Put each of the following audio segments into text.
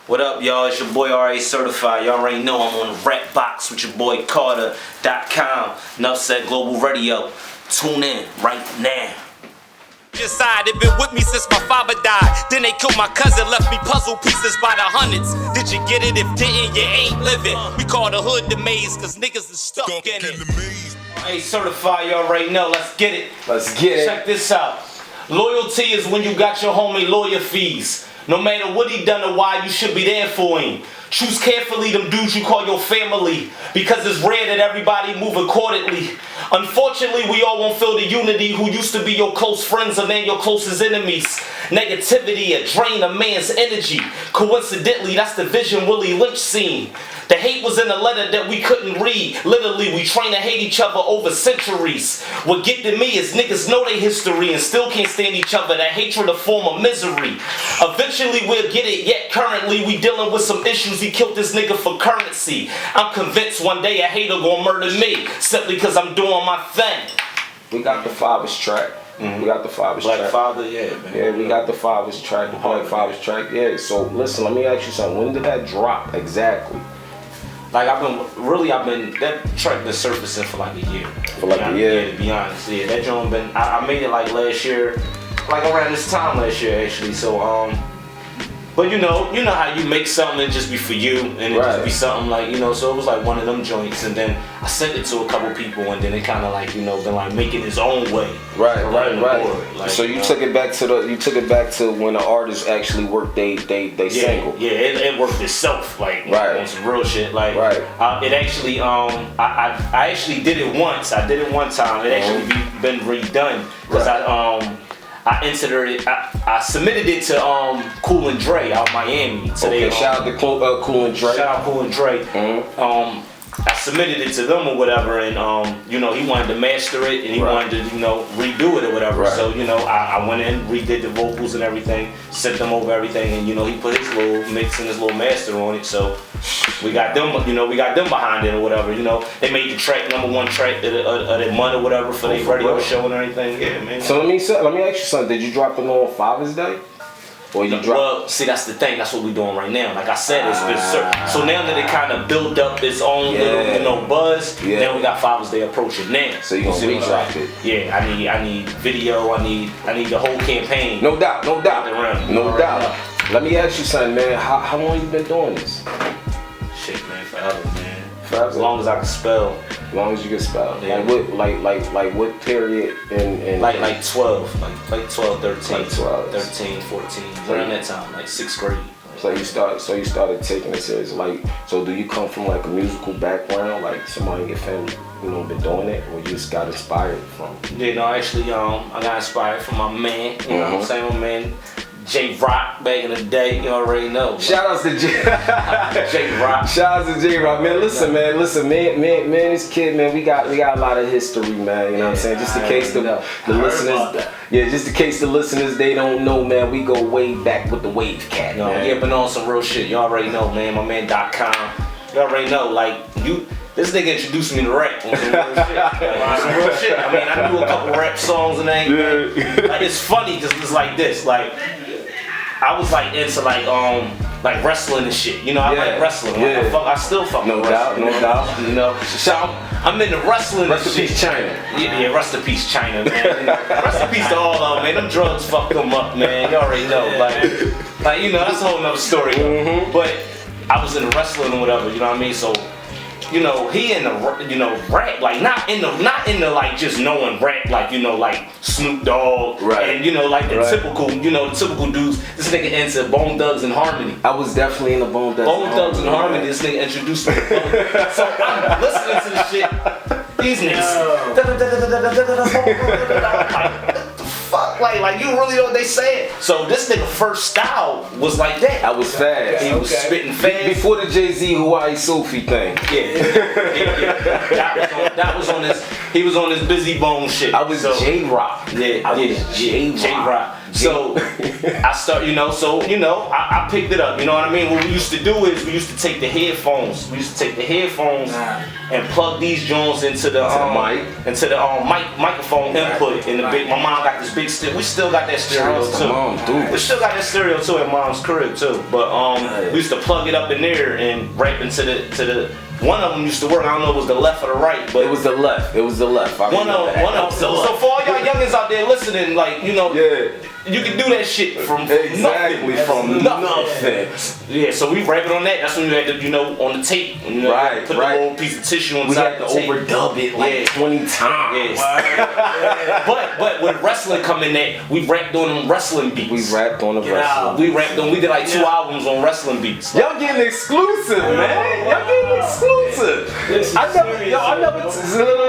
What up, y'all? It's your boy Racertified. Y'all already know I'm on the Rapboxx with your boy Carter.com. Enough said, Global Radio. Tune in right now. Side, they've been with me since my father died. Then they killed my cousin, left me puzzle pieces by the hundreds. Did you get it? If didn't, you ain't living. We call the hood the maze, cause niggas is stuck in it. Hey, certified, y'all already know. Let's get it. Let's get it. Check this out. Loyalty is when you got your homie lawyer fees. No matter what he done or why, you should be there for him. Choose carefully them dudes you call your family, because it's rare that everybody move accordingly. Unfortunately, we all won't feel the unity who used to be your close friends are now your closest enemies. Negativity, a drain a man's energy. Coincidentally, that's the Vision Willie Lynch scene. The hate was in a letter that we couldn't read. Literally, we train to hate each other over centuries. What get to me is niggas know their history and still can't stand each other. That hatred a form of misery. Eventually, we'll get it, yet currently we dealing with some issues. He killed this nigga for currency. I'm convinced one day a hater gonna murder me simply cause I'm doing my thing. We got the Fathers track. We got the Fathers track. Black Father, yeah, man. Yeah, we got the Fathers track, the Black Fathers track. Yeah, so listen, let me ask you something. When did that drop exactly? Like that track been surfacing for like a year. For like a year? Yeah, to be honest. Yeah, that joint been, I made it like last year, like around this time last year actually, so but you know how you make something and just be for you, and it just be something like, so it was like one of them joints, and then I sent it to a couple people, and then it kind of like, been like making its own way. Right. Like, so you took it back to when the artist actually worked they single. Yeah, it worked itself, like on some real shit. Like it actually I actually did it once. I did it one time. It actually been redone because I submitted it to Cool and Dre out Miami. So shout out to Cool and Dre. Shout out Cool and Dre. I submitted it to them or whatever, and he wanted to master it and he wanted to redo it or whatever. So I went in, redid the vocals and everything, sent them over everything, and he put his little mix and his little master on it. So we got them, behind it or whatever. They made the track #1 track of the month or whatever for their radio show and everything. Yeah, man. So let me ask you something. Did you drop it on Father's Day? Well, see, that's the thing. That's what we're doing right now. Like I said, it's been so now that it kind of built up its own little buzz. Then we got Father's Day approaching now. So you gonna re-drop it? Yeah, I need video. I need the whole campaign. No doubt. Let me ask you something, man. How long you been doing this? Shit, man, forever, man. Forever. As long as I can spell. As long as you can spell. Yeah. Like what period in like 12, like 12, 13, like 12. 13, 14, around that time, like 6th grade. So you started taking it serious. Like, so do you come from like a musical background, like somebody in your family, been doing it, or you just got inspired from? Yeah, no, actually, I got inspired from my man. You know what I'm saying, my man. J-Rock back in the day, you already know. Shout outs to J-Rock. Shout outs to J-Rock, man. Listen, man, this kid, man, we got a lot of history, man. You know what I'm saying? Just in case the listeners, just in case the listeners they don't know, man, we go way back with the Wave Cat. Yeah, been on some real shit. You already know, man. My man .com. You already know, like This nigga introduced me to rap on some real shit. Some real shit. I mean, I knew a couple rap songs and everything. Like, it's funny because it's like this. Like, I was like into like wrestling and shit. I like wrestling. Like, I still fuck with wrestling. No doubt. So I'm into wrestling. Rest in peace, China. Yeah, rest in peace, China, man. Rest in peace to all of them, man. Them drugs fucked them up, man. You already know. Like that's a whole nother story. But I was into wrestling or whatever. You know what I mean? So. He in the rap, like not in the like just knowing rap, like like Snoop Dogg, and like the typical, the typical dudes. This nigga into Bone Thugs and Harmony. I was definitely in the Bone Thugs and Harmony. This nigga introduced me to Bone. So I'm listening to this shit. These niggas. Like you really know what they saying. So this nigga first style was like that. I was fast. He was spitting fast. Before the Jay-Z Hawaii Sophie thing. That was on his. He was on his Busy Bone shit. I was J-Rock. J-Rock. So I start, I picked it up. You know what I mean? What we used to do is we used to take the headphones. And plug these joints into the microphone input in the big. My mom got this big stereo. We still got that stereo too. We still got that stereo too at mom's crib too. But we used to plug it up in there and rap into the. One of them used to work. I don't know if it was the left or the right, but it was the left. One of them. So for all y'all youngins out there listening, like you can do that shit from nothing. Yeah, so we rapping on that. That's when you had to, on the tape. Put the little piece of tissue on top of the tape. We had to overdub it like 20 times. Yes. But with wrestling coming in, we rapped on them wrestling beats. We rapped on the wrestling. We did like 2 albums on wrestling beats. Y'all getting exclusive, man. Y'all getting exclusive.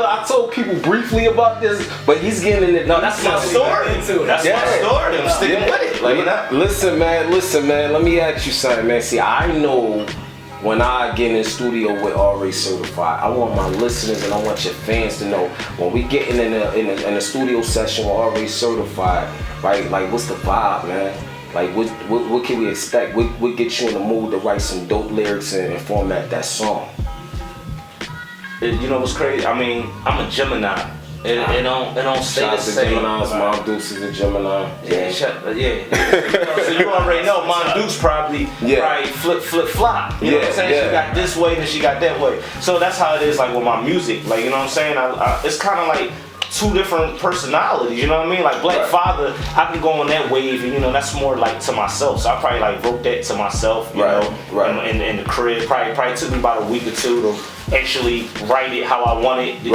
I told people briefly about this, but he's getting in it. No, that's my story. That's my story. I'm sticking with it. Listen, man. Let me ask you something, man. See, I know when I get in the studio with Racertified, I want my listeners and I want your fans to know when we getting in a studio session with Racertified, right? Like, what's the vibe, man? Like, what can we expect? What get you in the mood to write some dope lyrics and format that song? You know what's crazy? I mean, I'm a Gemini. It don't stay the same. Gemini's, Mom Dukes is a Gemini. Yeah. So you already know Mom Dukes probably flip-flop. You know what I'm saying? She got this way and she got that way. So that's how it is like with my music. Like, you know what I'm saying? It's kind of like 2 different personalities, you know what I mean? Like Black Father, I can go on that wave and that's more like to myself. So I probably like wrote that to myself, you know, in the crib. Probably took me about a week or 2 to actually write it how I want it, to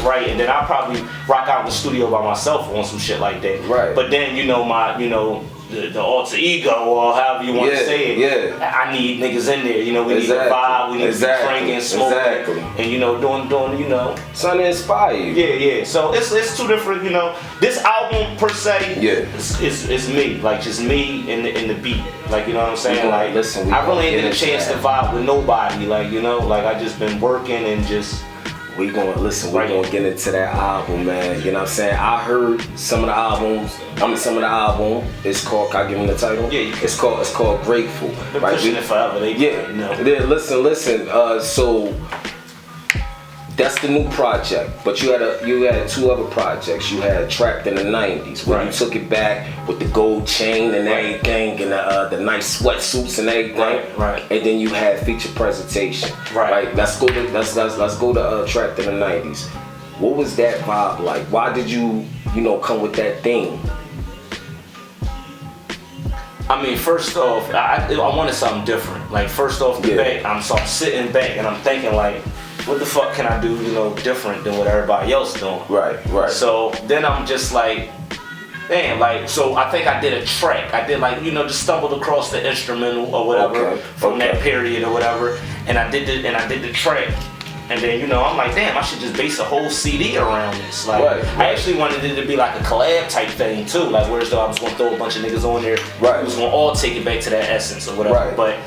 write, and then I'll probably rock out in the studio by myself on some shit like that. Right. But then the alter ego or however you want to say it. I need niggas in there. We need to vibe. We need to be drinking, smoking, and doing. Trying to inspire you. Yeah. So it's 2 different. This album per se. Is me. Like just me in the beat. Like you know what I'm saying. Like I really ain't get a chance to vibe with nobody. Like like I just been working and just. We're gonna get into that album, man. You know what I'm saying? I heard some of the album. It's called, can I give him the title? Yeah. It's called Grateful. They're pushing it forever. Yeah, listen. So that's the new project. But you had 2 other projects. You had Trapped in the 90s, where you took it back with the gold chain and everything, and the nice sweatsuits and everything. Right. And then you had Feature Presentation. Right. Let's go to Trapped in the 90s. What was that vibe like? Why did you come with that theme? I mean, first off, I wanted something different. Like first off the bat, I'm sitting back and I'm thinking like, what the fuck can I do, different than what everybody else doing? Right. So then I'm just like, damn, so I think I did a track. I did just stumbled across the instrumental or whatever from that period or whatever, and I did the track. And then, I'm like, damn, I should just base a whole CD around this. Like, I actually wanted it to be like a collab type thing too. Like, whereas though I was gonna throw a bunch of niggas on there, we was gonna all take it back to that essence or whatever. But,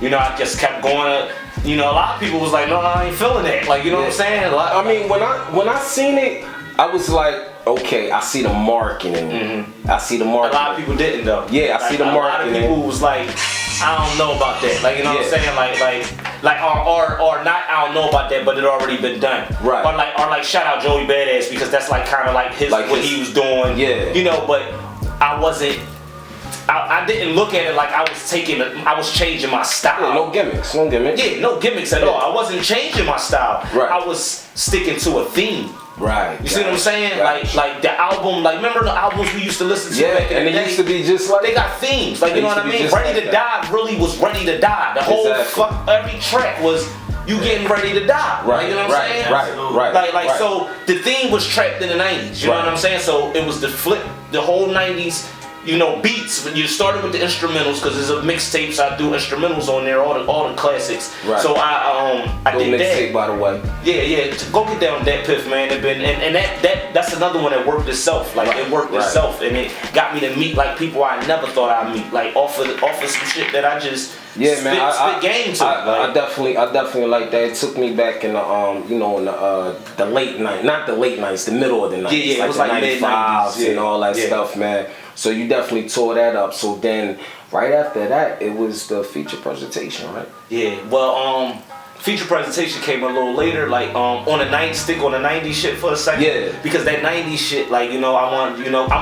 I just kept going. A lot of people was like, no, I ain't feeling that. Like, you know what I'm saying? I mean, when I seen it, I was like, okay, I see the marketing. I see the marketing. A lot of people didn't though. Yeah, I see the marketing. A lot of people was like, I don't know about that. Like, you know what I'm saying? Or not, I don't know about that, but it already been done. Right. Or like shout out Joey Badass because that's like kind of like what he was doing. Yeah. But I wasn't. I didn't look at it like I was changing my style. Yeah, no gimmicks. Yeah, no gimmicks at all. I wasn't changing my style. Right. I was sticking to a theme. Right. You see what I'm saying? Like the album, remember the albums we used to listen to back in the day? And it used to be just like they got themes. Like you know what I mean? Ready to Die really was ready to die. The whole every track was you getting ready to die. Right. You know what I'm saying? Right. So the theme was Trapped in the 90s. You know what I'm saying? So it was the whole 90s. Beats. When you started with the instrumentals, because there's a mixtapes. I do instrumentals on there, all the classics. Right. So I did that. Mixtape, by the way. Yeah. Go get down that Piff, man. And that's another one that worked itself. Like it worked itself, and it got me to meet like people I never thought I'd meet. Like off of some shit that I just. Yeah, man. Spit game to. I definitely like that. It took me back in the the late night, not the late nights, the middle of the night. Yeah, like it was like mid-90s and all that stuff, man. So you definitely tore that up. So then, right after that, it was the feature presentation, right? Yeah. Well, feature presentation came a little later, like on the 90s, stick on the 90s shit for a second. Yeah. Because that 90s shit, like, you know, I'm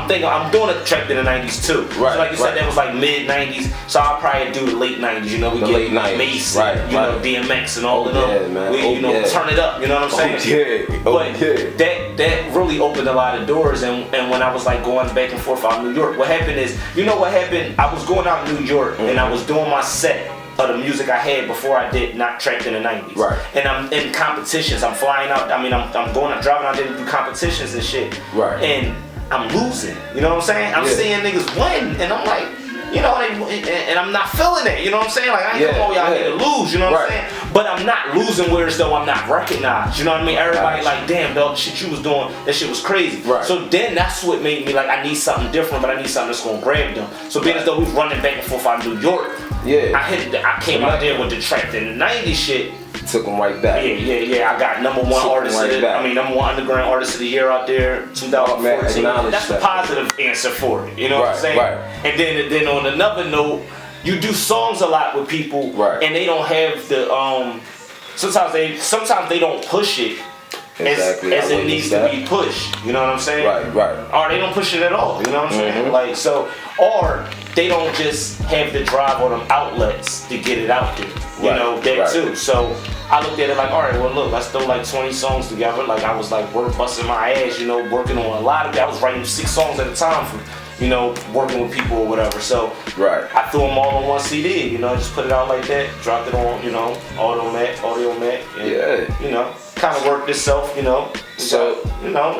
thinking I'm doing a track in the 90s too. Right. So like you said, that was like mid 90s. So I'll probably do the late 90s. You know, we The get late 90s. Mace, Right, you know, DMX and all of them. Yeah, man. We, turn it up. You know what I'm saying? But that really opened a lot of doors. And when I was like going back and forth out of New York, what happened is, you know what happened? I was going out in New York and I was doing my set of the music I had before I did Not Tracked in the 90s. Right. And I'm in competitions. I'm flying out. I mean, I'm going out, driving out there to do competitions and shit. Right. And I'm losing. You know what I'm saying? I'm seeing niggas win, and I'm like, you know, and I'm not feeling it. You know what I'm saying? Like, I ain't come over out here to lose. You know what I'm saying? But I'm not losing where as though I'm not recognized. You know what I mean? Everybody like, damn, dog, the shit you was doing, that shit was crazy. Right. So then that's what made me like, I need something different, but I need something that's gonna grab them. So being as though we was running back and forth out of New York, I came out there with the Trapped in the 90s shit. Took them right back. Yeah. I got number one artist number one underground artist of the year out there, 2014. That's the positive answer for it. You know what I'm saying? Right. And then on another note, you do songs a lot with people, and they don't have the sometimes they don't push it as it needs to be pushed. You know what I'm saying? Right. Or they don't push it at all. You know what I'm saying? Like so, or they don't just have the drive or them outlets to get it out there. You know, that too. So I looked at it like, all right, well look, let's throw like 20 songs together. Like I was like busting my ass, you know, working on a lot of it. I was writing 6 songs at a time for, you know, working with people or whatever. So I threw them all on one CD, you know, just put it out like that, dropped it on, you know, Audio Mac, and, you know, kind of worked itself, you know. So, you know,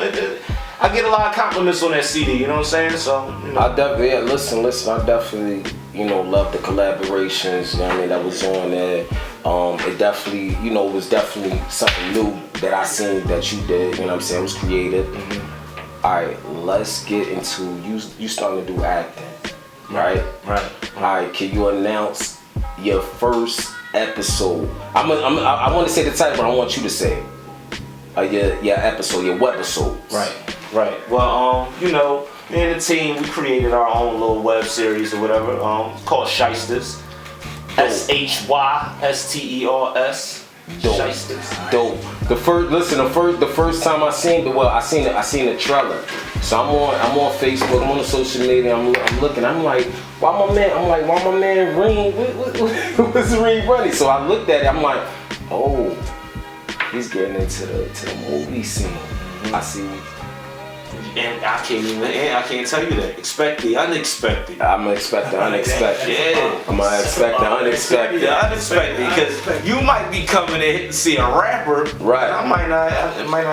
I get a lot of compliments on that CD, you know what I'm saying? So, you know. I definitely, listen, I definitely, you know, love the collaborations, you know what I mean, that was on there. It definitely, you know, was definitely something new that I seen that you did, you know what I'm saying, it was creative. Alright, let's get into, you starting to do acting, right? Alright, can you announce your first episode? I want to say the title, but I want you to say it. Your episode, your webisodes. Right. Well, you know, me and the team, we created our own little web series or whatever, called Shysters. Shysters. Dope. The first time I seen I seen the trailer. So I'm on Facebook, I'm on the social media, I'm looking, I'm like, why my man Reem, what's Reem running? So I looked at it, I'm like, oh, he's getting into the movie scene. I see. And I can't tell you that. Expect the unexpected. I'm gonna expect the unexpected. Yeah. I'm gonna expect the unexpected. The unexpected, because you might be coming in to see a rapper. Right. I might not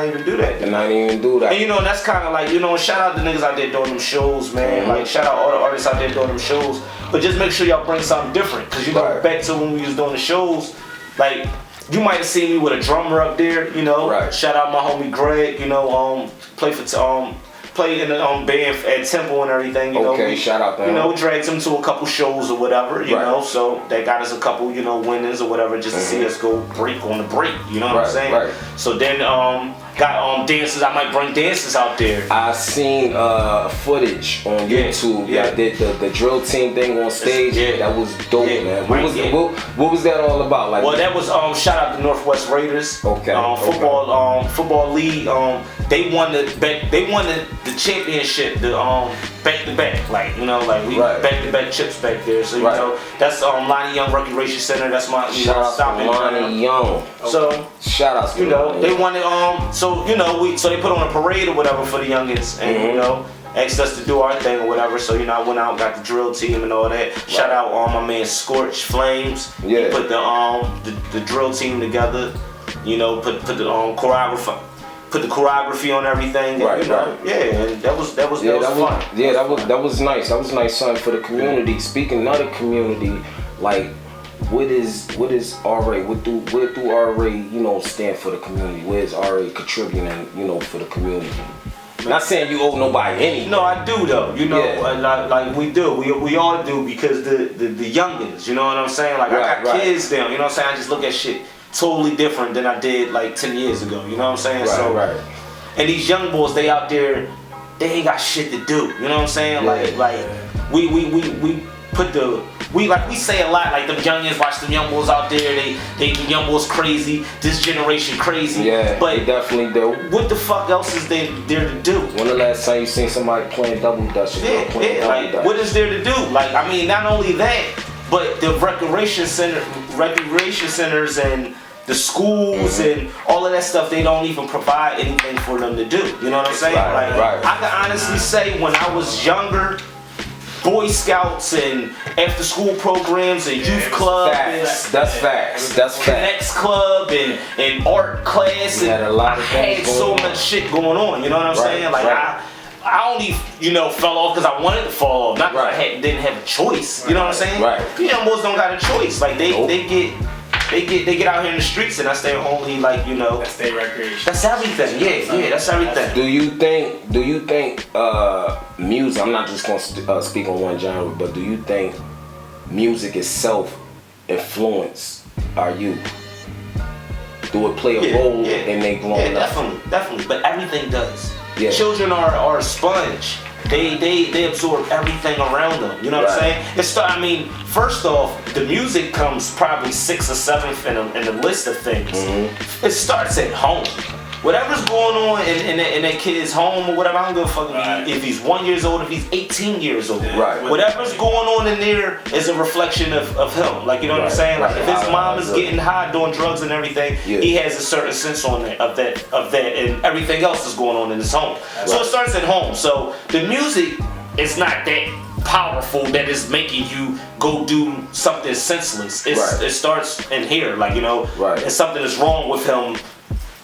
even do that. And I didn't even do that. And you know, that's kind of like, you know, shout out the niggas out there doing them shows, man. Like, shout out all the artists out there doing them shows. But just make sure y'all bring something different. Because, you know, back to when we was doing the shows, like, you might have seen me with a drummer up there, you know. Shout out my homie Greg, you know, play in the band at Temple and everything, you know. Shout out to him. You know, dragged him to a couple shows or whatever, you know. So they got us a couple, you know, winnings or whatever, just to see us go break on the break, you know what I'm saying? So then got dancers. I might bring dancers out there. I seen footage on YouTube. Yeah, did the drill team thing on stage. That was dope, man. What was that all about? Like, well, that was shout out to Northwest Raiders. Football league. They won the championship. The back to back, like, you know, like we back to back chips back there. So you know, that's Lonnie Young Recreation Center. That's my shout out to Lonnie Young. So shout out to you know, they wanted so you know, so they put on a parade or whatever for the youngins, and you know, asked us to do our thing or whatever. So you know, I went out, got the drill team and all that. Shout out my man Scorch Flames. He put the drill team together. You know, put the choreographer. Put the choreography on everything, and, you know, and that was fun. Yeah, that was nice. That was nice, something for the community. Speaking of the community, like, what is RA? What do RA, you know, stand for the community? Where is RA contributing, you know, for the community? Not saying you owe nobody anything. No, I do though. You know, like we do. We all do, because the youngins. You know what I'm saying? Like I got kids down. You know what I'm saying? I just look at shit totally different than I did like 10 years ago. You know what I'm saying? And these young boys, they out there they ain't got shit to do. You know what I'm saying? Yeah. We put the we say a lot, like them youngins, watch them young boys out there, they young boys crazy, this generation crazy. Yeah, but they definitely do. What the fuck else is there to do? When the last time you seen somebody playing double dutch? Like what is there to do? Like, I mean, not only that, but the recreation centers and the schools and all of that stuff, they don't even provide anything for them to do. You know what I'm saying? Right. I can honestly say when I was younger, Boy Scouts and after school programs and youth club, that's facts. Next club and art class, and I had so much shit going on. You know what I'm saying? Like I only fell off because I wanted to fall off, not because I didn't have a choice. You know what I'm saying? Right. You young boys don't got a choice. Like they get out here in the streets, and that's their only That's their recreation. That's everything. Yeah, that's everything. Do you think music? I'm not just gonna speak on one genre, but do you think music itself influence our youth? Do it play a role in their growing up? Definitely. But everything does. Yeah. Children are a sponge. They absorb everything around them. You know what I'm saying? First off, the music comes probably 6th or 7th in the list of things. Mm-hmm. It starts at home. Whatever's going on in that kid's home or whatever, I don't give a fuck if he's 1 year old, if he's 18 years old. Right. Whatever's going on in there is a reflection of him. Like, you know what I'm saying? Like, if his mom is getting high, doing drugs and everything, he has a certain sense of that, and everything else is going on in his home. So it starts at home. So the music is not that powerful that is making you go do something senseless. It starts in here, and something is wrong with him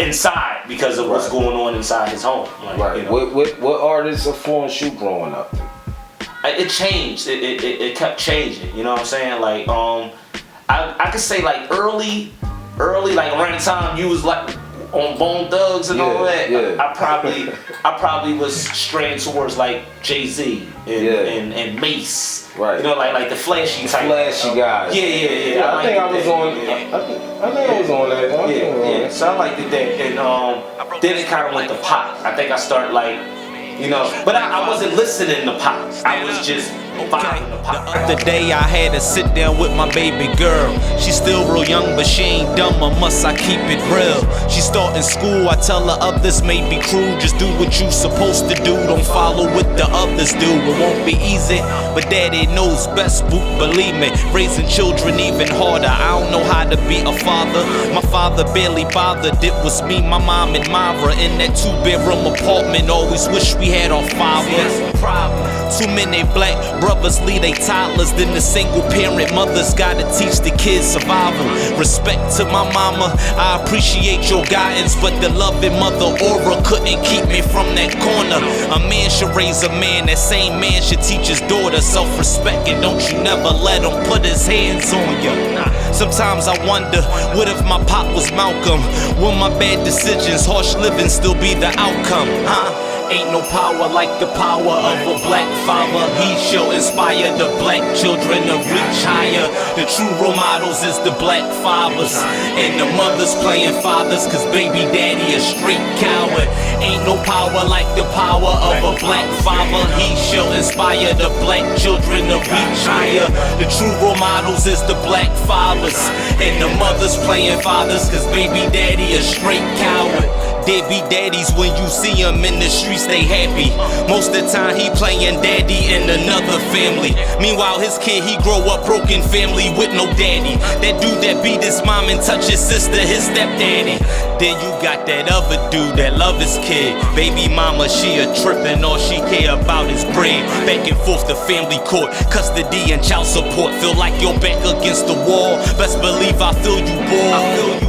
inside because of what's going on inside his home. What artists influenced you growing up? It changed. It kept changing. You know what I'm saying? Like I could say like early, like around the time you was like on Bone Thugs and all that. Yeah. I probably was straying towards like Jay-Z and Mace. Right. You know, like the flashy type. Flashy guys. Yeah. I think I was on that. Yeah. So I liked it that, and then it kind of went to pop. I think I started but I wasn't listening to pop. I was just vibing to pop. The other day I had to sit down with my baby girl. She's still real young, but she ain't dumb, or must I keep it real? She's starting school, I tell her others may be cruel. Just do what you supposed to do, don't follow what the others do. It won't be easy, but daddy knows best, boop, believe me. Raising children even harder, I don't know how to be a father. My father barely bothered, it was me, my mom, and Myra in that 2-bedroom apartment. Always wish we had our fathers. Too many black brothers leave they toddlers, then the single parent mothers gotta teach the kids survival. Respect to my mama, I appreciate your guidance, but the loving mother aura couldn't keep me from that corner. A man should raise a man, that same man should teach his daughter self-respect, and don't you never let him put his hands on you. Sometimes I wonder, what if my pop was Malcolm? Will my bad decisions, harsh living still be the outcome, Ain't no power like the power of a black father. He shall inspire the black children to reach higher. The true role models is the black fathers, and the mothers playing fathers, cause baby daddy a straight coward. Ain't no power like the power of a black father. He shall inspire the black children to reach higher. The true role models is the black fathers, and the mothers playing fathers, cause baby daddy a straight coward. There be daddies when you see them in the streets, they happy. Most of the time he playing daddy in another family. Meanwhile his kid, he grow up broken family with no daddy. That dude that beat his mom and touch his sister, his stepdaddy. Then you got that other dude that love his kid. Baby mama, she a trippin', all she care about is bread. Back and forth to family court, custody and child support. Feel like you're back against the wall. Best believe I feel you, boy.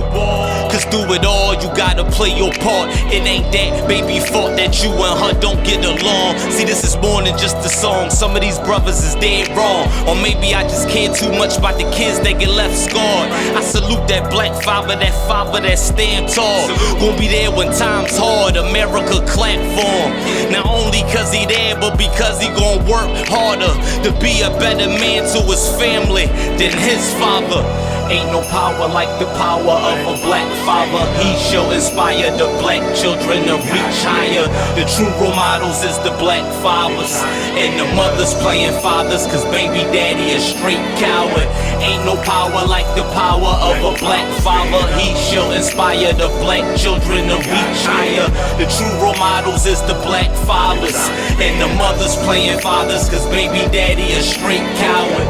Cause through it all, you gotta play your part. It ain't that baby fault that you and her don't get along. See, this is more than just a song. Some of these brothers is dead wrong, or maybe I just care too much about the kids that get left scarred. I salute that black father that stand tall. Gonna be there when time's hard, America clap for him. Not only cause he there, but because he gon' work harder to be a better man to his family than his father. Ain't no power like the power of a black father. He shall inspire the black children to reach higher. The true role models is the black fathers, and the mothers playing fathers, cause baby daddy a straight coward. Ain't no power like the power of a black father. He shall inspire the black children to reach higher. The true role models is the black fathers, and the mothers playing fathers, cause baby daddy a straight coward.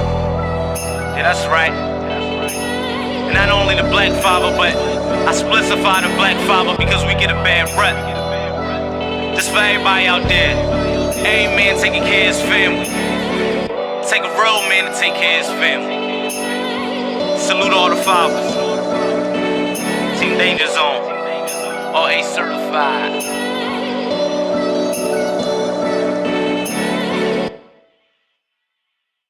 Yeah, that's right. And not only the black father, but I specify the black father because we get a bad rep. Just for everybody out there, every man taking care of his family. Take a real man to take care of his family. Salute all the fathers. Team Danger Zone, RA certified.